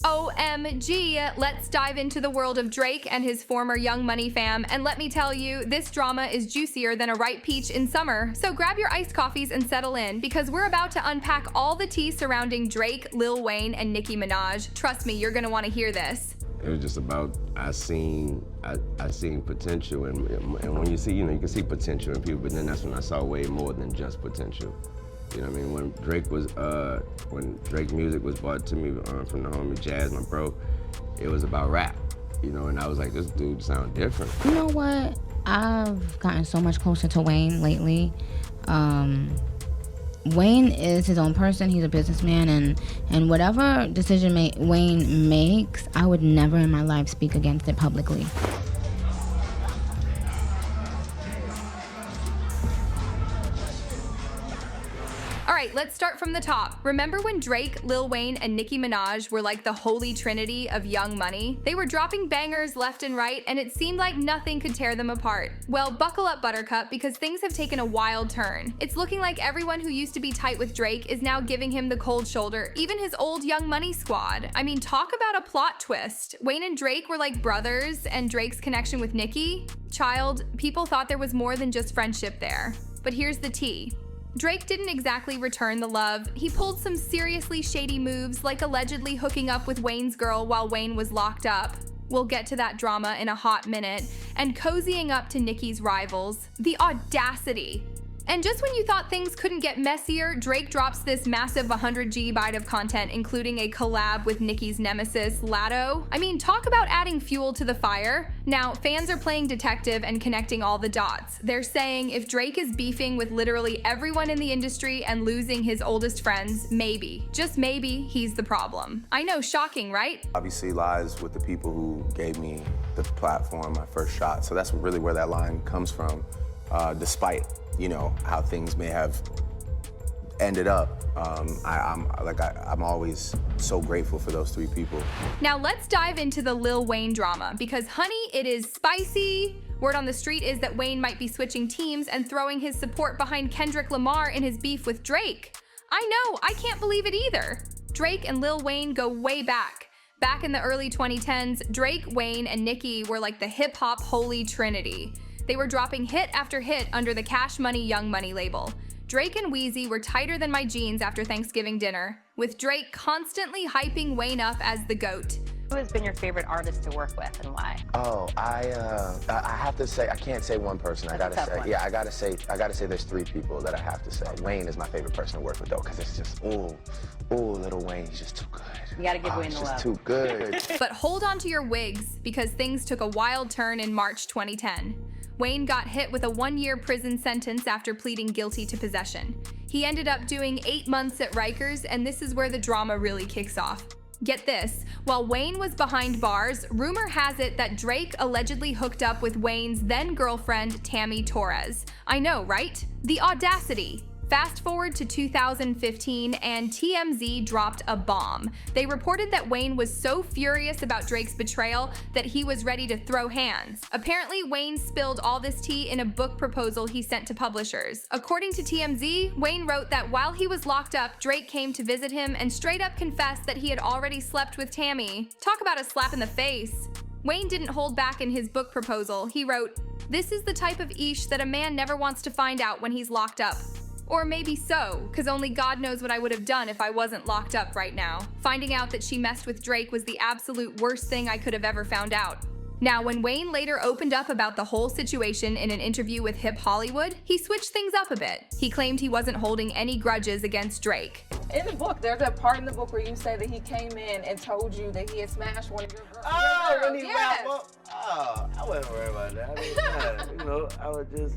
OMG, let's dive into the world of Drake and his former Young Money fam, and let me tell you, this drama is juicier than a ripe peach in summer. So grab your iced coffees and settle in, because we're about to unpack all the tea surrounding Drake, Lil Wayne, and Nicki Minaj. Trust me, you're gonna want to hear this. It was just about I seen potential, and when you see, you can see potential in people, but then that's when I saw way more than just potential. You know what I mean? When Drake music was brought to me from the homie Jazz, my bro, it was about rap, and I was like, this dude sound different. You know what? I've gotten so much closer to Wayne lately. Wayne is his own person. He's a businessman, and whatever decision Wayne makes, I would never in my life speak against it publicly. All right, let's start from the top. Remember when Drake, Lil Wayne, and Nicki Minaj were like the holy trinity of Young Money? They were dropping bangers left and right, and it seemed like nothing could tear them apart. Well, buckle up, Buttercup, because things have taken a wild turn. It's looking like everyone who used to be tight with Drake is now giving him the cold shoulder, even his old Young Money squad. I mean, talk about a plot twist. Wayne and Drake were like brothers, and Drake's connection with Nicki? Child, people thought there was more than just friendship there. But here's the tea. Drake didn't exactly return the love. He pulled some seriously shady moves, like allegedly hooking up with Wayne's girl while Wayne was locked up. We'll get to that drama in a hot minute. And cozying up to Nicki's rivals. The audacity. And just when you thought things couldn't get messier, Drake drops this massive 100 GB of content, including a collab with Nicki's nemesis, Latto. I mean, talk about adding fuel to the fire. Now, fans are playing detective and connecting all the dots. They're saying if Drake is beefing with literally everyone in the industry and losing his oldest friends, maybe, just maybe, he's the problem. I know, shocking, right? Obviously lies with the people who gave me the platform, my first shot. So that's really where that line comes from, despite how things may have ended up. I'm always so grateful for those three people. Now let's dive into the Lil Wayne drama, because honey, it is spicy. Word on the street is that Wayne might be switching teams and throwing his support behind Kendrick Lamar in his beef with Drake. I know, I can't believe it either. Drake and Lil Wayne go way back. Back in the early 2010s, Drake, Wayne, and Nicki were like the hip-hop holy trinity. They were dropping hit after hit under the Cash Money Young Money label. Drake and Wheezy were tighter than my jeans after Thanksgiving dinner, with Drake constantly hyping Wayne up as the GOAT. Who has been your favorite artist to work with and why? Oh, I have to say, I can't say one person. I gotta say there's three people that I have to say. Wayne is my favorite person to work with though, because it's just, Little Wayne, he's just too good. You gotta give Wayne the love. He's just too good. But hold on to your wigs, because things took a wild turn in March 2010. Wayne got hit with a 1-year prison sentence after pleading guilty to possession. He ended up doing 8 months at Rikers, and this is where the drama really kicks off. Get this, while Wayne was behind bars, rumor has it that Drake allegedly hooked up with Wayne's then-girlfriend, Tammy Torres. I know, right? The audacity. Fast forward to 2015, and TMZ dropped a bomb. They reported that Wayne was so furious about Drake's betrayal that he was ready to throw hands. Apparently, Wayne spilled all this tea in a book proposal he sent to publishers. According to TMZ, Wayne wrote that while he was locked up, Drake came to visit him and straight up confessed that he had already slept with Tammy. Talk about a slap in the face. Wayne didn't hold back in his book proposal. He wrote, "This is the type of ish that a man never wants to find out when he's locked up. Or maybe so, because only God knows what I would have done if I wasn't locked up right now. Finding out that she messed with Drake was the absolute worst thing I could have ever found out." Now, when Wayne later opened up about the whole situation in an interview with Hip Hollywood, he switched things up a bit. He claimed he wasn't holding any grudges against Drake. In the book, there's a part in the book where you say that he came in and told you that he had smashed one of your girls. Oh, when he Yes. rap up. Oh, I wasn't worried about that. I was just,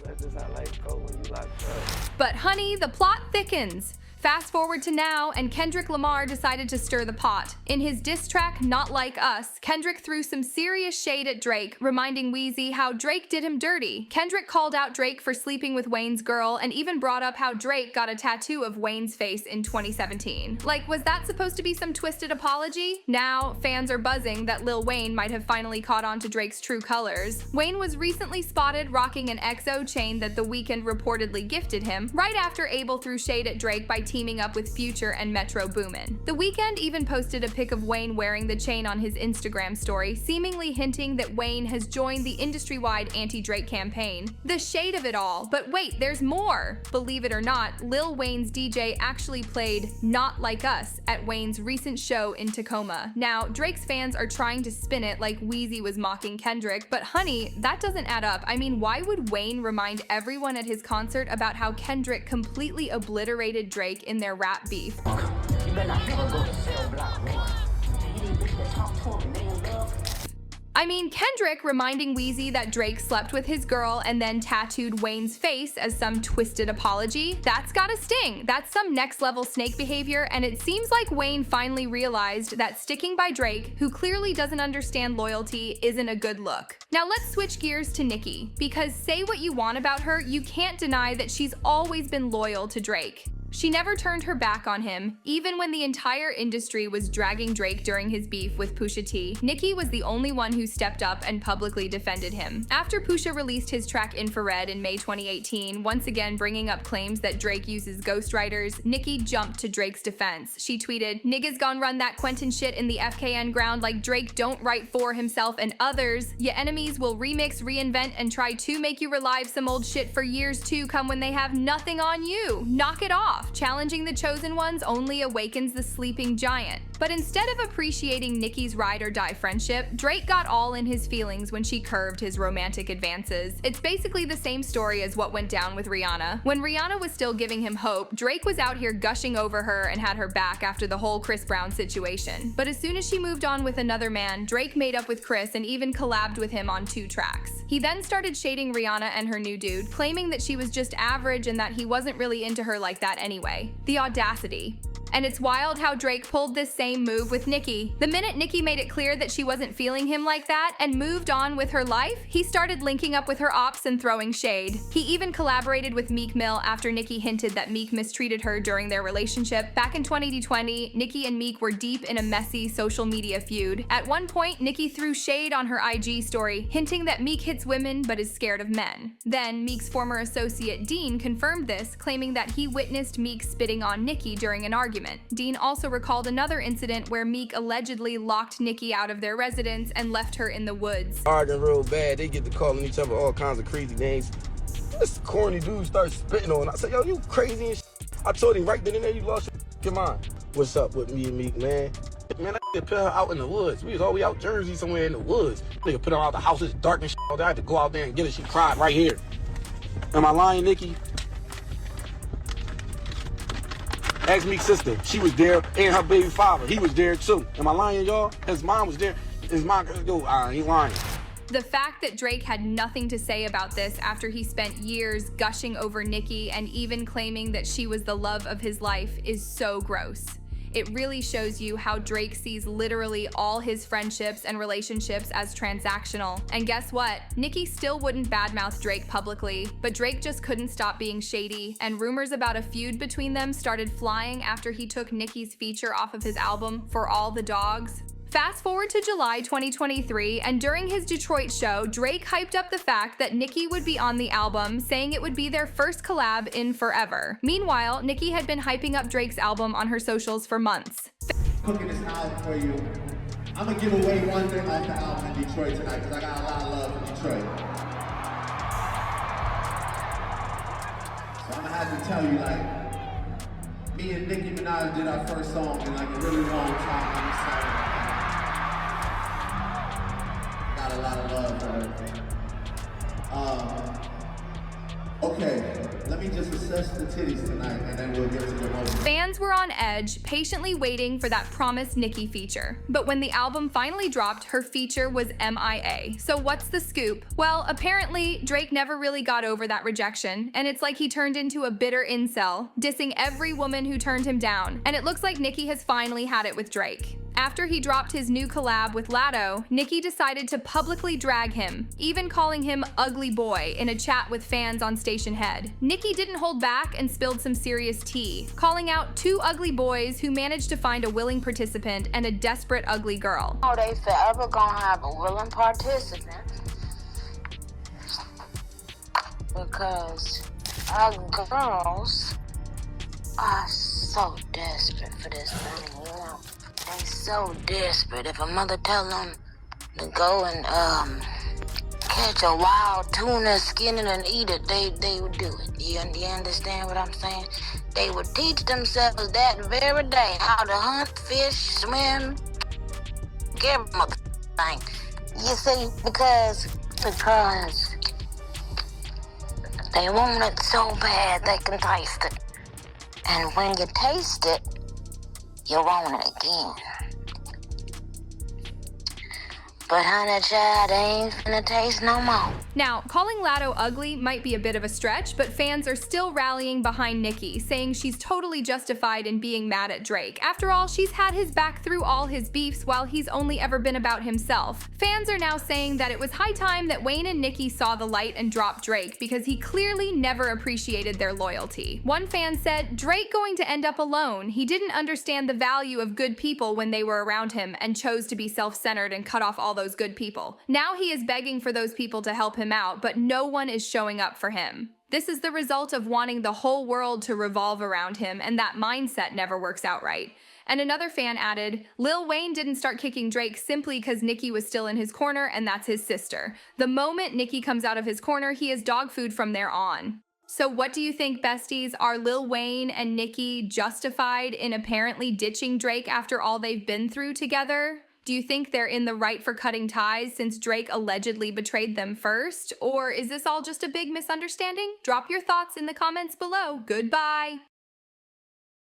that's just how life goes when you locked up. But honey, the plot thickens. Fast forward to now, and Kendrick Lamar decided to stir the pot. In his diss track, Not Like Us, Kendrick threw some serious shade at Drake, reminding Wheezy how Drake did him dirty. Kendrick called out Drake for sleeping with Wayne's girl, and even brought up how Drake got a tattoo of Wayne's face in 2017. Like, was that supposed to be some twisted apology? Now, fans are buzzing that Lil Wayne might have finally caught on to Drake's true colors. Wayne was recently spotted rocking an XO chain that The Weeknd reportedly gifted him, right after Abel threw shade at Drake by teaming up with Future and Metro Boomin. The Weeknd even posted a pic of Wayne wearing the chain on his Instagram story, seemingly hinting that Wayne has joined the industry-wide anti-Drake campaign. The shade of it all, but wait, there's more! Believe it or not, Lil Wayne's DJ actually played Not Like Us at Wayne's recent show in Tacoma. Now, Drake's fans are trying to spin it like Weezy was mocking Kendrick, but honey, that doesn't add up. I mean, why would Wayne remind everyone at his concert about how Kendrick completely obliterated Drake in their rap beef? I mean, Kendrick reminding Weezy that Drake slept with his girl and then tattooed Wayne's face as some twisted apology, that's gotta sting. That's some next level snake behavior, and it seems like Wayne finally realized that sticking by Drake, who clearly doesn't understand loyalty, isn't a good look. Now let's switch gears to Nicki, because say what you want about her, you can't deny that she's always been loyal to Drake. She never turned her back on him, even when the entire industry was dragging Drake during his beef with Pusha T. Nicki was the only one who stepped up and publicly defended him. After Pusha released his track Infrared in May 2018, once again bringing up claims that Drake uses ghostwriters, Nicki jumped to Drake's defense. She tweeted, "Niggas gon' run that Quentin shit in the FKN ground like Drake don't write for himself and others. Ya enemies will remix, reinvent, and try to make you relive some old shit for years to come when they have nothing on you. Knock it off. Challenging the chosen ones only awakens the sleeping giant." But instead of appreciating Nicki's ride or die friendship, Drake got all in his feelings when she curved his romantic advances. It's basically the same story as what went down with Rihanna. When Rihanna was still giving him hope, Drake was out here gushing over her and had her back after the whole Chris Brown situation. But as soon as she moved on with another man, Drake made up with Chris and even collabed with him on 2 tracks. He then started shading Rihanna and her new dude, claiming that she was just average and that he wasn't really into her like that anyway. The audacity. And it's wild how Drake pulled this same move with Nicki. The minute Nicki made it clear that she wasn't feeling him like that and moved on with her life, he started linking up with her ops and throwing shade. He even collaborated with Meek Mill after Nicki hinted that Meek mistreated her during their relationship. Back in 2020, Nicki and Meek were deep in a messy social media feud. At one point, Nicki threw shade on her IG story, hinting that Meek hits women but is scared of men. Then, Meek's former associate Dean confirmed this, claiming that he witnessed Meek spitting on Nicki during an argument. Dean also recalled another incident where Meek allegedly locked Nicki out of their residence and left her in the woods. Arguing real bad, they get to calling each other all kinds of crazy names. This corny dude starts spitting on. I said, yo, you crazy and shit. I told him right then and there, you lost your mind. What's up with me and Meek, man? Man, I put her out in the woods. We was all the way out Jersey somewhere in the woods. Nigga put her out the house, it's dark and shit. I had to go out there and get her. She cried right here. Am I lying, Nicki? Ask Meek's sister. She was there, and her baby father. He was there too. Am I lying, y'all? His mom was there. His mom, yo, I ain't lying. The fact that Drake had nothing to say about this after he spent years gushing over Nicki and even claiming that she was the love of his life is so gross. It really shows you how Drake sees literally all his friendships and relationships as transactional. And guess what? Nicki still wouldn't badmouth Drake publicly, but Drake just couldn't stop being shady, and rumors about a feud between them started flying after he took Nicki's feature off of his album, For All the Dogs. Fast forward to July 2023, and during his Detroit show, Drake hyped up the fact that Nicki would be on the album, saying it would be their first collab in forever. Meanwhile, Nicki had been hyping up Drake's album on her socials for months. Cooking this album for you. I'm gonna give away one thing off the album in Detroit tonight, because I got a lot of love for Detroit. So I'm gonna have to tell you, like, me and Nicki Minaj did our first song in like a really long time. Got a lot of love for her. Okay, let me just assess the titties tonight and then we'll get to the moment. Fans were on edge, patiently waiting for that promised Nicki feature. But when the album finally dropped, her feature was MIA. So what's the scoop? Well, apparently, Drake never really got over that rejection, and it's like he turned into a bitter incel, dissing every woman who turned him down. And it looks like Nicki has finally had it with Drake. After he dropped his new collab with Latto, Nicki decided to publicly drag him, even calling him Ugly Boy in a chat with fans on Station Head. Nicki didn't hold back and spilled some serious tea, calling out 2 ugly boys who managed to find a willing participant and a desperate ugly girl. Oh, they forever gonna have a willing participant. Because our girls are so desperate for this thing, you know. They so desperate. If a mother tell them to go and catch a wild tuna, skin it and eat it, they would do it. You understand what I'm saying? They would teach themselves that very day how to hunt, fish, swim, every mother thing. You see, because they want it so bad they can taste it. And when you taste it, you want it again. But honey child, they ain't finna taste no more. Now, calling Latto ugly might be a bit of a stretch, but fans are still rallying behind Nicki, saying she's totally justified in being mad at Drake. After all, she's had his back through all his beefs while he's only ever been about himself. Fans are now saying that it was high time that Wayne and Nicki saw the light and dropped Drake because he clearly never appreciated their loyalty. One fan said, "Drake going to end up alone. He didn't understand the value of good people when they were around him and chose to be self-centered and cut off all those good people. Now he is begging for those people to help him out, but no one is showing up for him. This is the result of wanting the whole world to revolve around him, and that mindset never works out right." And another fan added, "Lil Wayne didn't start kicking Drake simply because Nicki was still in his corner, and that's his sister. The moment Nicki comes out of his corner, he is dog food from there on." So what do you think, besties? Are Lil Wayne and Nicki justified in apparently ditching Drake after all they've been through together? Do you think they're in the right for cutting ties since Drake allegedly betrayed them first? Or is this all just a big misunderstanding? Drop your thoughts in the comments below. Goodbye.